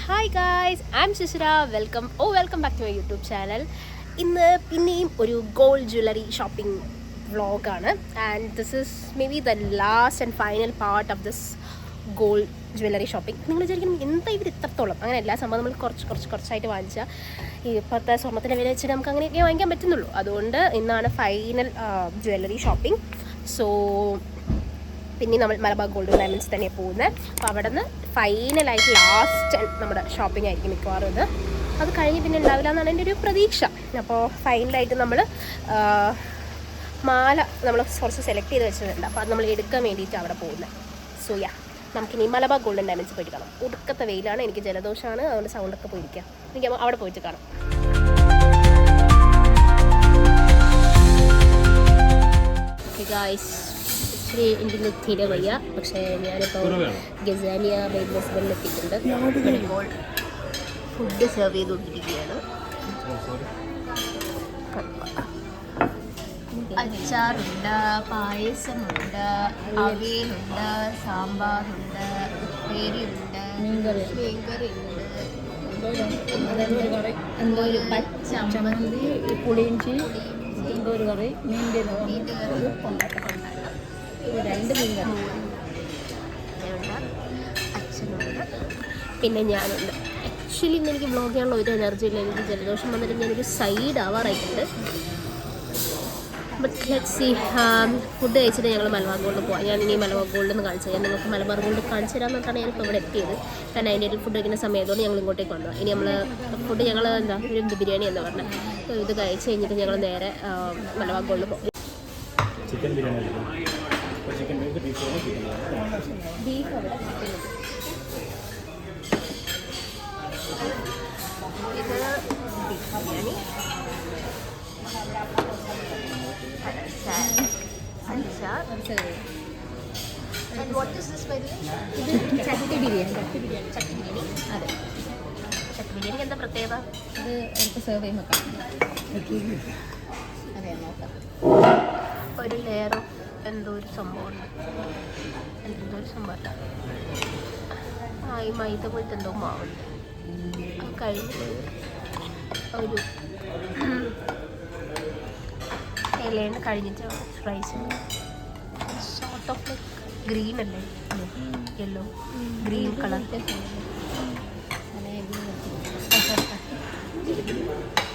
Hi guys, I am Shishira. Welcome back to my YouTube channel. ഇന്ന് പിന്നെയും ഒരു gold jewellery shopping വ്ളോഗാണ്. And this is maybe the last and final part of this gold jewellery shopping. നിങ്ങൾ വിചാരിക്കണം എന്താ ഇവർ ഇത്രത്തോളം? അങ്ങനെ എല്ലാ സംഭവം നമ്മൾ കുറച്ചായിട്ട് വാങ്ങിച്ചാൽ ഈ ഇപ്പോഴത്തെ സ്വർണ്ണത്തിൻ്റെ വില വെച്ചിട്ട് നമുക്ക് അങ്ങനെയൊക്കെ വാങ്ങിക്കാൻ പറ്റുന്നുള്ളൂ. അതുകൊണ്ട് ഇന്നാണ് ഫൈനൽ ജ്വല്ലറി ഷോപ്പിംഗ്. സോ പിന്നെ നമ്മൾ മലബാർ ഗോൾഡ് ഡയമണ്ട്സ് തന്നെയാണ് പോകുന്നത്. അപ്പോൾ അവിടെ നിന്ന് ഫൈനലായിട്ട് ലാസ്റ്റ് നമ്മുടെ ഷോപ്പിംഗ് ആയിരിക്കും മിക്കവാറും ഇത്. അത് കഴിഞ്ഞ് പിന്നെ ഉണ്ടാവില്ല എന്നാണ് എൻ്റെ ഒരു പ്രതീക്ഷ. അപ്പോൾ ഫൈനലായിട്ട് നമ്മൾ മാല നമ്മൾ കുറച്ച് സെലക്ട് ചെയ്ത് വെച്ചിട്ടുണ്ട്. അപ്പോൾ അത് നമ്മൾ എടുക്കാൻ വേണ്ടിയിട്ട് അവിടെ പോകുന്നത്. സോ നമുക്കിനി മലബാർ ഗോൾഡൻ ഡയമണ്ട്സ് പോയിട്ട് കാണാം. ഒടുക്കത്തെ വെയിലാണ്, എനിക്ക് ജലദോഷമാണ്, അതുകൊണ്ട് സൗണ്ടൊക്കെ പോയിരിക്കാം. എനിക്ക് അവിടെ പോയിട്ട് കാണാം. ഓക്കെ ഗായ്സ്, ഇച്ചിരി എനിക്ക് തീരെ വയ്യ. പക്ഷേ ഞാനിപ്പോൾ ഗസാനിയ ബൈ ബസ്ബനിൽ എത്തിയിട്ടുണ്ട്. ഇപ്പോൾ ഫുഡ് സെർവ് ചെയ്തുകൊണ്ടിരിക്കുകയാണ്. അച്ചാറുണ്ട്, പായസമുണ്ട്, അവിയലുണ്ട്, സാമ്പാറുണ്ട്, ഉപ്പേരിയുണ്ട്, മീൻകറിയുണ്ട്, എന്തോ ഒരു പച്ചമന്തി, പുളിയിഞ്ചി, എന്തോ ഒരു കറി, മീൻ്റെ കറി, രണ്ട് മീൻ കറി, അച്ഛനുണ്ട്, പിന്നെ ഞാനുണ്ട്. ആക്ച്വലി ഇന്ന് എനിക്ക് വ്ളോഗ് ചെയ്യാനുള്ള ഒരു എനർജി ഇല്ല. എനിക്ക് ജലദോഷം വന്നിട്ട് ഞാനൊരു സൈഡ് ആവാറായിട്ടുണ്ട്. But let's see. ഫുഡ് കഴിച്ചിട്ട് ഞങ്ങൾ മലബാർ ഗോൾഡ് പോകാം. ഞാൻ ഇനി മലബാർ ഗോൾഡിൽ നിന്ന് കാണിച്ചു തരാം. നിങ്ങൾക്ക് മലബാർ ഗോൾഡ് കാണിച്ചു തരാമെന്നിട്ടാണ് ഞാനിപ്പോൾ ഇവിടെ എത്തിയത്. കാരണം അതിൻ്റെ ഒരു ഫുഡ് കഴിക്കുന്ന സമയത്തോടെ ഞങ്ങൾ ഇങ്ങോട്ടേക്ക് വന്നത്. ഇനി നമ്മൾ ഫുഡ് ഞങ്ങൾ ഒരു ബിരിയാണി എന്ന് പറഞ്ഞത് ഇത് കഴിച്ച് കഴിഞ്ഞിട്ട് ഞങ്ങൾ നേരെ മലബാർ ഗോൾഡിൽ പോകും. ചിക്കൻ ബിരിയാണി ബീഫ് അവിടെ ഇത് ബീഫ് ബിരിയാണി, അച്ചാർ. And what is this by the way? ചട്ടി ബിരിയാണി. അതെ, ചട്ടി ബിരിയാണിക്ക് എന്താ പ്രത്യേകത? ഇത് എനിക്ക് സെർവ് ചെയ്യുമ്പോൾ അതെ നോക്കാം. ഒരു ലെയറും എന്തോ ഒരു സംഭവമുണ്ട്. ഈ മൈദ പോയിട്ട് എന്തോ മാവുണ്ട്. അത് കഴിഞ്ഞ് ഒരു ഇലയാണ് കഴിഞ്ഞിട്ട് rice sort of like green അല്ലേ, യെല്ലോ ഗ്രീൻ കളർ.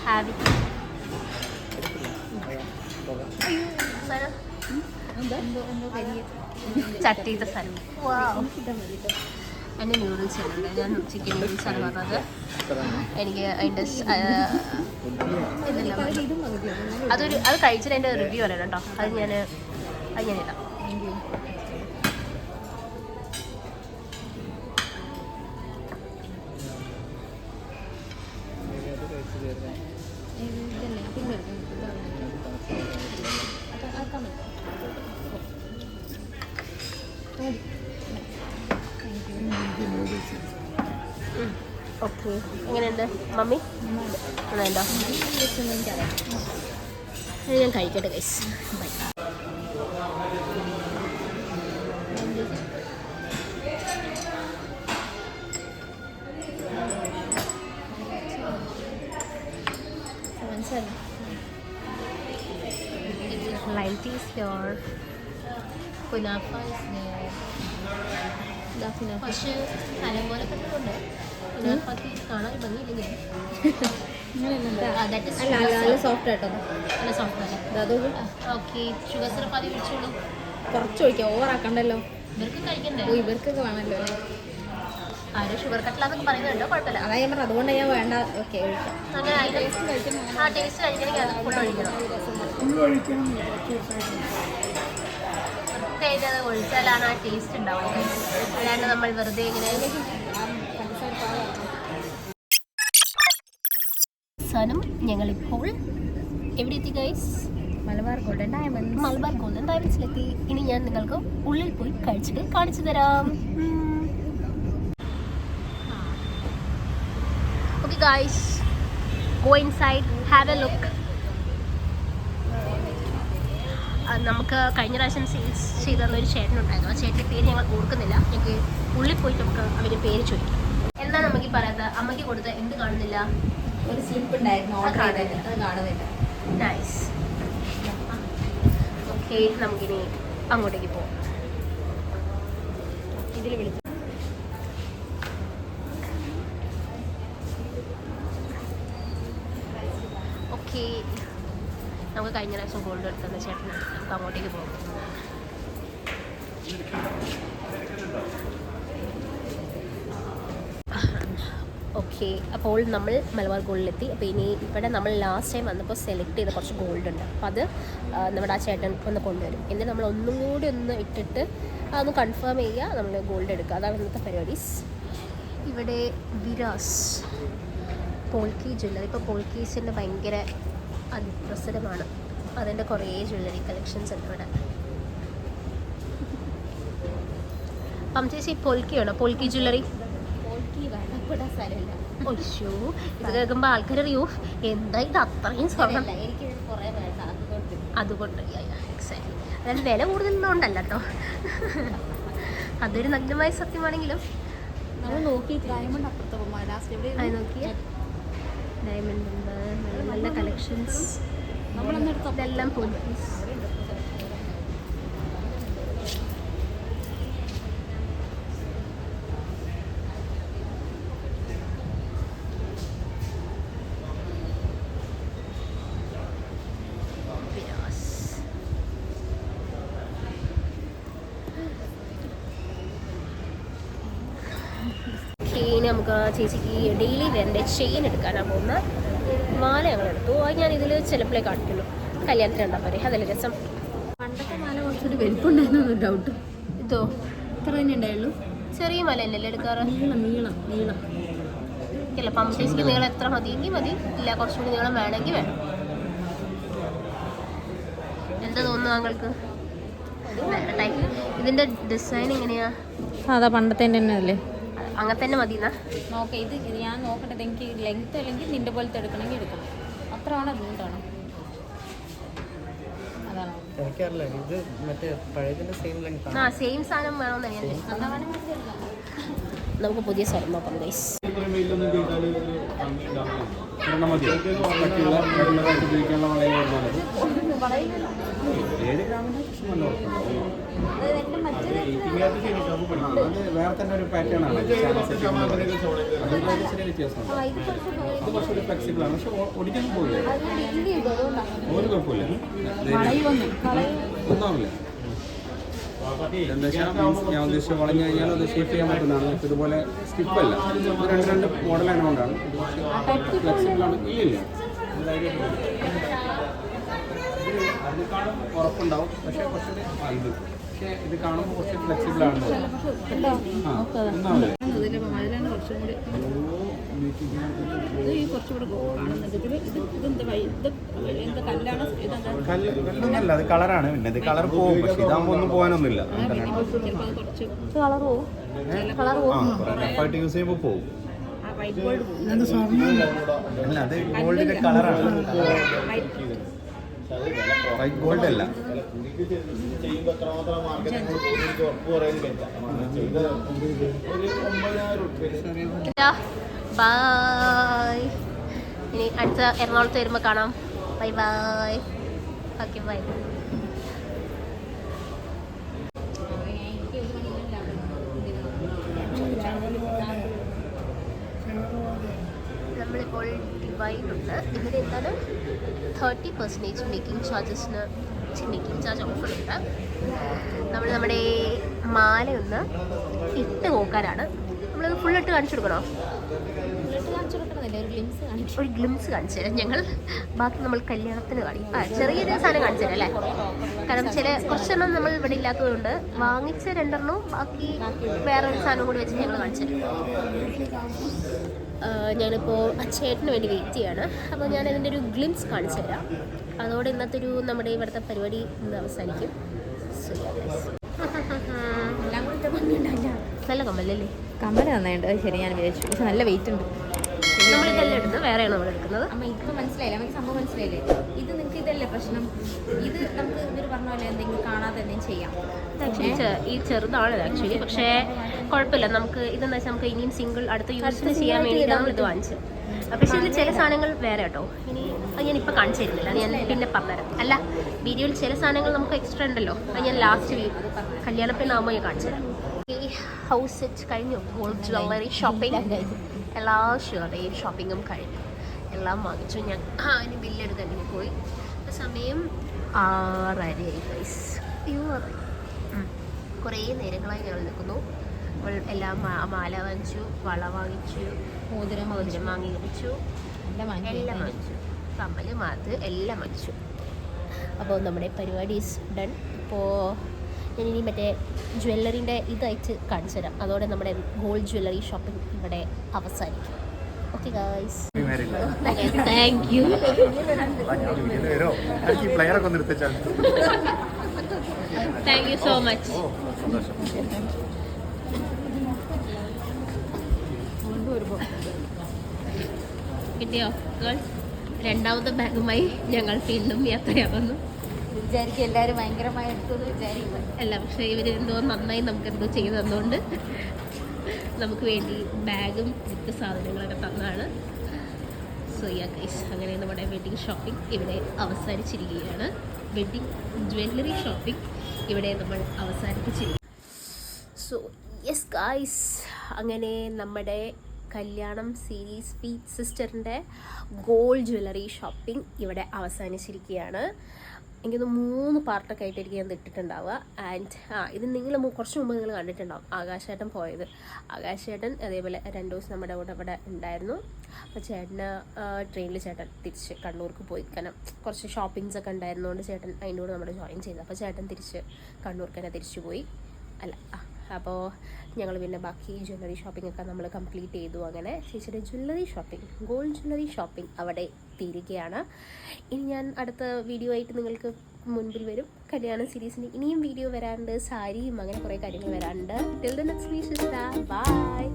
ഹാവി ചട്ടിയുടെ സ്ഥലം. എൻ്റെ നൂഡിൽസ് ഉണ്ട്. ഞാൻ ചിക്കൻ നൂഡിൽസാണ് പറഞ്ഞത്. എനിക്ക് അതിൻ്റെ അത് കഴിച്ചിട്ട് എൻ്റെ റിവ്യൂ പറയണം കേട്ടോ. അത് ഞാനിടാം. ഓക്കെ, എങ്ങനെയുണ്ട് മമ്മി? ഉണ്ടോ? ഞാൻ കഴിക്കട്ടെ guys. Bye. Light is here. Kunafa is there. പക്ഷേ സ്ഥലം പോലെ കണ്ടിട്ടുണ്ട്. കുനാഫാക്ക് കാണാൻ ഭംഗിയില്ലെങ്കിൽ നല്ല സോഫ്റ്റ് ആട്ടോ. നല്ല സോഫ്റ്റ് അല്ലേ? ഓക്കെ, ഷുഗർ സിറപ്പ് ആദ്യം ഒഴിച്ചോളൂ. കുറച്ച് ഒഴിക്കാം, ഓവറാക്കണ്ടല്ലോ. ഇവർക്ക് കഴിക്കണ്ടേ? ഇവർക്കൊക്കെ വേണമല്ലോ. ആരും ഷുഗർ കട്ടിലാന്നൊക്കെ പറയുന്നുണ്ടോ? കുഴപ്പമില്ല. അതാ ഞാൻ പറഞ്ഞു, അതുകൊണ്ട് ഞാൻ വേണ്ട. ഓക്കെ, ഒഴിക്കാം. അങ്ങനെ ആ ടേസ്റ്റ് കഴിക്കണമെങ്കിൽ അത് ഫുഡ് ഒഴിക്കണം. വൃത്തിയായിട്ട് അത് ഒഴിച്ചാലാണ് ആ ടേസ്റ്റ് ഉണ്ടാവുന്നത്. അല്ലാണ്ട് നമ്മൾ വെറുതെ ഇങ്ങനെ സാധനം. ഞങ്ങളിപ്പോൾ എവിടെ എത്തി ഗൈസ്? മലബാർ ഗോൾഡൻ ഡയമണ്ട്സിലെത്തി. ഇനി ഞാൻ നിങ്ങൾക്ക് ഉള്ളിൽ പോയി കഴിച്ചിട്ട് കാണിച്ചു തരാം. Okay guys, go inside, have A look. നമുക്ക് കഴിഞ്ഞ പ്രാവശ്യം സെയിൽസ് ചെയ്ത് തന്നൊരു ചേട്ടനുണ്ടായിരുന്നു. ആ ചേട്ടൻ്റെ പേര് ഞങ്ങൾ ഓർക്കുന്നില്ല. ഞങ്ങൾക്ക് ഉള്ളിൽ പോയിട്ട് നമുക്ക് അവരുടെ പേര് ചോദിക്കാം. എന്നാൽ നമുക്ക് ഈ പറയാത്ത അമ്മയ്ക്ക് കൊടുത്ത എന്ത് കാണുന്നില്ല? ഒരു സ്ലിപ്പ് ഉണ്ടായിരുന്നു ഓർഡർ ചെയ്തിട്ട് അത് കാണുന്നില്ല. നൈസ്. ഓക്കെ, നമുക്കിനി അങ്ങോട്ടേക്ക് പോകാം. ഇതിൽ വിളിച്ചു ഓക്കെ, നമുക്ക് കഴിഞ്ഞ പ്രാവശ്യം ഗോൾഡ് എടുത്തുന്ന ചേട്ടൻ നമുക്ക് അങ്ങോട്ടേക്ക് പോകാം. ഓക്കെ, അപ്പോൾ നമ്മൾ മലബാർ ഗോൾഡിലെത്തി. അപ്പോൾ ഇനി ഇവിടെ നമ്മൾ ലാസ്റ്റ് ടൈം വന്നപ്പോൾ സെലക്ട് ചെയ്ത കുറച്ച് ഗോൾഡ് ഉണ്ട്. അപ്പോൾ അത് നമ്മുടെ ആ ചേട്ടൻ ഒന്ന് കൊണ്ടുവരും. എന്നിട്ട് നമ്മൾ ഒന്നും കൂടി ഒന്ന് ഇട്ടിട്ട് അതൊന്ന് കൺഫേം ചെയ്യുക, നമ്മൾ ഗോൾഡ് എടുക്കുക. അതാണ് ഇന്നത്തെ പരിപാടീസ്. ഇവിടെ വിരാസ് പോൾക്കി ജ്വല്ലറി. ഇപ്പോൾ പോൾക്കീസിൻ്റെ ഭയങ്കര അതിപ്രസരമാണ്. അതിൻ്റെ കുറേ ജ്വല്ലറി കളക്ഷൻസ് ഉണ്ട് ഇവിടെ. അപ്പം ചേച്ചി പോൾക്കിയാണോ? പോൾക്കി ജ്വല്ലറി. ഇവിടെ സ്ഥലമില്ല. ഒയ്യോ, ഇത് കേൾക്കുമ്പോൾ ആൾക്കാരറിയോ എന്താ ഇത് അത്രയും സ്വർണ്ണം. എനിക്ക് കുറേ വേണ്ട, അതുകൊണ്ട് എക്സാക്ട്ലി. അതായത് വില കൂടുതലുള്ളതുകൊണ്ടല്ല കേട്ടോ, അതൊരു നഗ്നമായ സത്യമാണെങ്കിലും നമ്മൾ നോക്കി ഡയമണ്ട് അപ്പുറത്ത് പോകുമ്പോൾ ലാസ്റ്റ് എവിടെ അത് നോക്കിയ ഡയമണ്ട് ഉണ്ട്, നല്ല നല്ല കളക്ഷൻസ്. ഇതെല്ലാം പോലീസ്. ഇനി നമുക്ക് ചേച്ചിക്ക് ഡെയിലി വേറെ ചെയിൻ എടുക്കാനാണ് പോകുന്നത്. മാല ഞങ്ങൾ എടുത്തു. അത് ഞാൻ ഇതിൽ ചിലപ്പോഴേ കാണിക്കുള്ളൂ. കല്യാണത്തിന് ഉണ്ടാ പോരെ, അതല്ലേ രസം. പണ്ടത്തെ മാല കുറച്ചൊരു വലിപ്പമുണ്ടായിരുന്നു ഡൗട്ട്. ഇതോ ഇത്ര തന്നെ ഉണ്ടായുള്ളൂ. ചെറിയ മാല തന്നെയല്ലേ എടുക്കാറ്? നീളം ഇല്ല, പമ്പേഴ്സിക്ക് നീളം എത്ര മതിയെങ്കിൽ മതി, ഇല്ല കുറച്ചുകൂടി നീളം വേണമെങ്കിൽ വേണം. എന്താ തോന്നുന്നു താങ്കൾക്ക്? വേറെ ടൈപ്പ്. ഇതിൻ്റെ ഡിസൈൻ എങ്ങനെയാ? സാധാ പണ്ടത്തെ തന്നെ അല്ലേ? അങ്ങനെ തന്നെ മതി എന്നാ നോക്കാം. ഇത് ഞാൻ നോക്കട്ടെ, എനിക്ക് ലെങ്ത് അല്ലെങ്കിൽ നിന്റെ പോലത്തെ എടുക്കണമെങ്കിൽ എടുക്കണം. അത്ര ആണോ ബുദ്ധിമുട്ടാണോ? അതാണോ? എനിക്കറിയില്ല, ഇത് മറ്റേ പഴയതിൻ്റെ സെയിം ലെങ്ത് ആണ്. സെയിം സാധനം വേണമെന്ന് ഞാൻ നമുക്ക് പുതിയ സ്ഥലം നോക്കാം ഗൈസ്. വേറെ തന്നെ ഒരു പാറ്റേൺ ആണ്. കുറച്ചുകൂടി ഫ്ലെക്സിബിൾ ആണ്, പക്ഷെ ഒടിക്കൊന്നും പോയില്ല. ഒരു കുഴപ്പമില്ല, ഒന്നാവില്ല. എന്താ വെച്ചാൽ ഞാൻ ഉദ്ദേശിച്ച വളഞ്ഞു കഴിഞ്ഞാൽ അത് ഷേപ്പ് ചെയ്യാൻ പറ്റുന്നതാണ്. ഇതുപോലെ സ്റ്റിപ്പല്ല, രണ്ട് മോഡൽ ആയതുകൊണ്ടാണ് ഫ്ലെക്സിബിൾ ആണ്. ഇല്ല അതിനേക്കാളും ഉറപ്പുണ്ടാവും, പക്ഷേ കുറച്ചുകൂടി ഇത് പക്ഷേ ഇത് കാണുമ്പോൾ കുറച്ച് ഫ്ലെക്സിബിൾ ആണ്. ഒന്നാവില്ല. കല്ലൊന്നല്ല, അത് കളറാണ്. പിന്നെ ഇത് കളർ പോകും, പക്ഷെ ഇതാകുമ്പോൾ ഒന്നും പോകാനൊന്നുമില്ല. റഫായിട്ട് യൂസ് ചെയ്യുമ്പോൾ പോകും. അല്ല, അത് ഗോൾഡിന്റെ കളറാണ്, വൈറ്റ് ഗോൾഡ് അല്ല. ബൈ. ഇനി അടുത്ത എറണാകുളത്ത് വരുമ്പോൾ കാണാം. Bye bye. Okay bye. നമ്മളിപ്പോൾ ഡിവൈനുണ്ട്. ഇവിടെ എന്താണ് 30% മേക്കിംഗ് ചാർജസിന് മേക്കിംഗ് ചാർജ് ഓഫറുണ്ട്. നമ്മൾ നമ്മുടെ മാലയൊന്ന് ഇട്ട് നോക്കാനാണ്. നമ്മളത് ഫുള്ളിട്ട് കാണിച്ചു കൊടുക്കണോ? ഒരു ഗ്ലിംസ് കാണിച്ചു തരാം ഞങ്ങൾ. ബാക്കി നമ്മൾ കല്യാണത്തിന് കാണിക്കും. ചെറിയൊരു സാധനം കാണിച്ചു തരാം അല്ലേ? കാരണം കുറച്ചെണ്ണം നമ്മൾ ഇവിടെ ഇല്ലാത്തതുകൊണ്ട് വാങ്ങിച്ച 2 ബാക്കി വേറൊരു സാധനം കൂടി വെച്ച് ഞങ്ങൾ കാണിച്ചു തരാം. ഞാനിപ്പോൾ ചേട്ടന് വേണ്ടി വെയിറ്റ് ചെയ്യാണ്. അപ്പോൾ ഞാൻ അതിൻ്റെ ഒരു ഗ്ലിംസ് കാണിച്ചു തരാം. അതോടെ ഇന്നത്തെ നമ്മുടെ ഇവിടുത്തെ പരിപാടി ഇന്ന് അവസാനിക്കും. നല്ല കമ്മലല്ലേ? കമ്മൽ നന്നായിട്ട്. ശരി, ഞാൻ വിചാരിച്ചു, പക്ഷെ നല്ല വെയിറ്റ് ഉണ്ട്. നമ്മളിതെല്ലാം എടുക്കുന്നത് വേറെയാണ് നമ്മൾ എടുക്കുന്നത്. അമ്മ ഇപ്പം മനസ്സിലായില്ല, നമുക്ക് സംഭവം മനസ്സിലായില്ലേ? ഇത് നിങ്ങൾക്ക് ഇതല്ലേ പ്രശ്നം? ഇത് നമുക്ക് ഇവർ പറഞ്ഞ പോലെ എന്തെങ്കിലും കാണാതെ എന്തെങ്കിലും ചെയ്യാം. ആക്ച്വലി ഈ ചെറുതാണ് ആക്ച്വലി, പക്ഷേ കുഴപ്പമില്ല. നമുക്ക് ഇതെന്താ വെച്ചാൽ നമുക്ക് ഇനിയും സിംഗിൾ അടുത്ത യൂസിന് ചെയ്യാൻ വേണ്ടിയിട്ടാണ് ഇത് വാങ്ങിച്ചത്. പക്ഷേ ഇതിൽ ചില സാധനങ്ങൾ വേറെ കേട്ടോ. ഇനി അത് ഞാൻ ഇപ്പം കാണിച്ചു തരുന്നില്ല, അത് ഞാൻ പിന്നെ പറഞ്ഞുതരാം. അല്ല, വീഡിയോയിൽ ചില സാധനങ്ങൾ നമുക്ക് എക്സ്ട്രാ ഉണ്ടല്ലോ, അത് ഞാൻ ലാസ്റ്റ് കല്യാണപ്പെണ്ണാകുമ്പോൾ ഞാൻ കാണിച്ചു തരാം. ഈ ഹൗസ് സെറ്റ് കഴിഞ്ഞു, ഗോൾഡ് ജ്വല്ലറി ഷോപ്പിംഗ് എല്ലാ ഷുവറുടെയും ഷോപ്പിങ്ങും കഴിഞ്ഞു, എല്ലാം വാങ്ങിച്ചു. ഞാൻ അതിന് ബില്ലെടുക്കാൻ എനിക്ക് പോയി. സമയം 6:30 ഗൈസ്. കുറേ നേരങ്ങളായി ഞങ്ങൾ നിൽക്കുന്നു. എല്ലാം മാല വാങ്ങിച്ചു, വള വാങ്ങിച്ചു, മോതിരം വാങ്ങി കഴിച്ചു, എല്ലാം വാങ്ങിച്ചു, കമ്മല് മാത്ത് എല്ലാം വാങ്ങിച്ചു. അപ്പോൾ നമ്മുടെ പരിപാടി ഈസ് ഡൺ. അപ്പോൾ ഞാനിനി മറ്റേ ജ്വല്ലറിൻ്റെ ഇതായിട്ട് കാണിച്ചു തരാം. അതോടെ നമ്മുടെ ഗോൾഡ് ജ്വല്ലറി ഷോപ്പിംഗ് ഇവിടെ അവസാനിക്കും. Okay guys, thank you. Thank you so much. കിട്ടിയോ ഗേൾസ്? രണ്ടാമത്തെ ബാഗുമായി ഞങ്ങൾ വീണ്ടും യാത്രയാകുന്നു. വിചാരിക്കും എല്ലാവരും ഭയങ്കരമായി എടുത്തത് വിചാരിക്കും. അല്ല, പക്ഷേ ഇവർ എന്തോ നന്നായി നമുക്കെന്തോ ചെയ്തു തന്നുകൊണ്ട് നമുക്ക് വേണ്ടി ബാഗും മറ്റ് സാധനങ്ങളൊക്കെ തന്നാണ്. സോ യാ ഗൈസ്, അങ്ങനെ നമ്മുടെ വെഡ്ഡിങ് ഷോപ്പിംഗ് ഇവിടെ അവസാനിച്ചിരിക്കുകയാണ്. വെഡ്ഡിങ് ജ്വല്ലറി ഷോപ്പിംഗ് ഇവിടെ നമ്മൾ അവസാനിപ്പിച്ചിരിക്കും. സോ യെസ് ഗൈസ്, അങ്ങനെ നമ്മുടെ കല്യാണം സീരീസ് പീറ്റ് സിസ്റ്ററിൻ്റെ ഗോൾഡ് ജ്വല്ലറി ഷോപ്പിംഗ് ഇവിടെ അവസാനിച്ചിരിക്കുകയാണ്. എനിക്കൊന്ന് 3 പാർട്ടൊക്കെ ആയിട്ടായിരിക്കും ഞാൻ ഇട്ടിട്ടുണ്ടാവുക. ആൻഡ് ഇത് നിങ്ങൾ കുറച്ച് മുമ്പ് നിങ്ങൾ കണ്ടിട്ടുണ്ടാവും, ആകാശേട്ടൻ പോയത്. ആകാശേട്ടൻ അതേപോലെ 2 ദിവസം നമ്മുടെ കൂടെ ഇവിടെ ഉണ്ടായിരുന്നു. അപ്പോൾ ചേട്ടന് ട്രെയിനിൽ ചേട്ടൻ തിരിച്ച് കണ്ണൂർക്ക് പോയി. കാരണം കുറച്ച് ഷോപ്പിങ്സ് ഒക്കെ ഉണ്ടായിരുന്നതുകൊണ്ട് ചേട്ടൻ അതിൻ്റെ കൂടെ നമ്മുടെ ജോയിൻ ചെയ്തു. അപ്പോൾ ചേട്ടൻ തിരിച്ച് കണ്ണൂർക്ക് തന്നെ തിരിച്ചു പോയി. അപ്പോൾ ഞങ്ങൾ പിന്നെ ബാക്കി ജ്വല്ലറി ഷോപ്പിംഗ് ഒക്കെ നമ്മൾ കംപ്ലീറ്റ് ചെയ്തു. അങ്ങനെ ചേച്ചിയുടെ jewellery shopping, gold jewellery shopping അവിടെ തീരുകയാണ്. ഇനി ഞാൻ അടുത്ത വീഡിയോ ആയിട്ട് നിങ്ങൾക്ക് മുൻപിൽ വരും. കല്യാണ സീരീസിന് ഇനിയും വീഡിയോ വരാനുണ്ട്, സാരിയും അങ്ങനെ കുറേ കാര്യങ്ങൾ വരാനുണ്ട്. Till the next video, by.